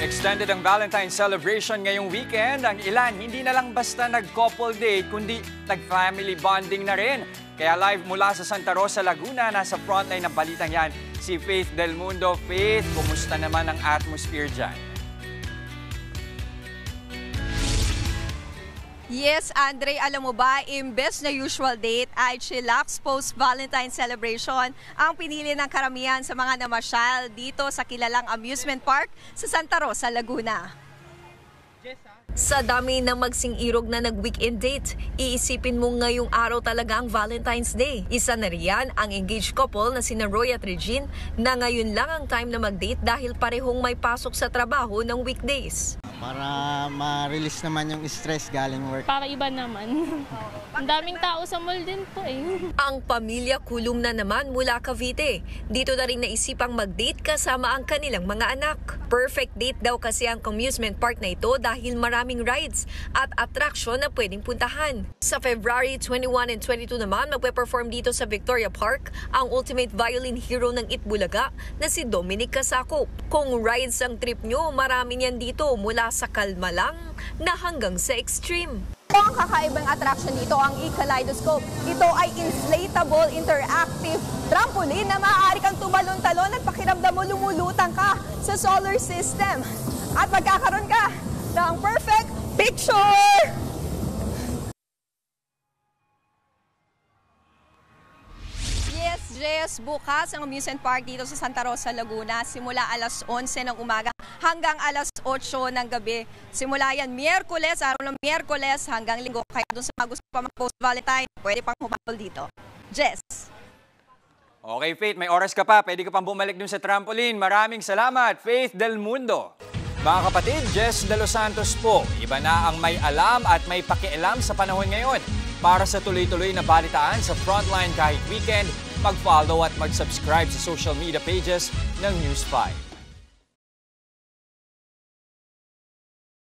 Extended ang Valentine's celebration ngayong weekend. Ang ilan, hindi na lang basta nag-couple date, kundi nag-family bonding na rin. Kaya live mula sa Santa Rosa, Laguna, nasa frontline ng balitang yan, si Faith Del Mundo. Faith, kumusta naman ang atmosphere dyan? Yes, Andre, alam mo ba, imbes na usual date ay chillax post-Valentine's celebration ang pinili ng karamihan sa mga namasyal dito sa kilalang amusement park sa Santa Rosa, Laguna. Sa dami ng magsing-irog na nag-weekend date, iisipin mo ngayong araw talaga ang Valentine's Day. Isa na riyan ang engaged couple na sina Roy at Regine na ngayon lang ang time na mag-date dahil parehong may pasok sa trabaho ng weekdays. Para ma-release naman yung stress galing work. Para iba naman. Ang daming tao sa mall din po eh. Ang pamilya kulong na naman mula Cavite. Dito na rin naisipang mag-date kasama ang kanilang mga anak. Perfect date daw kasi ang amusement park na ito dahil maraming rides at attraction na pwedeng puntahan. Sa February 21 and 22 naman, magpe-perform dito sa Victoria Park ang ultimate violin hero ng Itbulaga na si Dominic Casacop. Kung rides ang trip nyo, marami niyan dito mula sa kalma lang na hanggang sa extreme. Ang kakaibang attraction dito ang e-kaleidoscope. Ito ay inflatable interactive trampoline na maaari kang tumalon-talon at pakiramdam mo lumulutang ka sa solar system. At magkakaroon ka ng perfect picture! Yes, bukas ang amusement park dito sa Santa Rosa, Laguna simula alas 11 ng umaga hanggang alas 8 ng gabi. Simula yan Miyerkules, araw ng Miyerkules hanggang Linggo. Kaya doon sa mga gusto pa mag-post Valentine, pwede pang humabol dito. Jess. Okay, Faith, may oras ka pa. Pwede ka pang bumalik dun sa trampoline. Maraming salamat, Faith Del Mundo. Mga kapatid, Jess De Los Santos po. Iba na ang may alam at may pakialam sa panahon ngayon. Para sa tuloy-tuloy na balitaan sa Frontline kahit weekend, mag-follow at mag-subscribe sa social media pages ng News 5.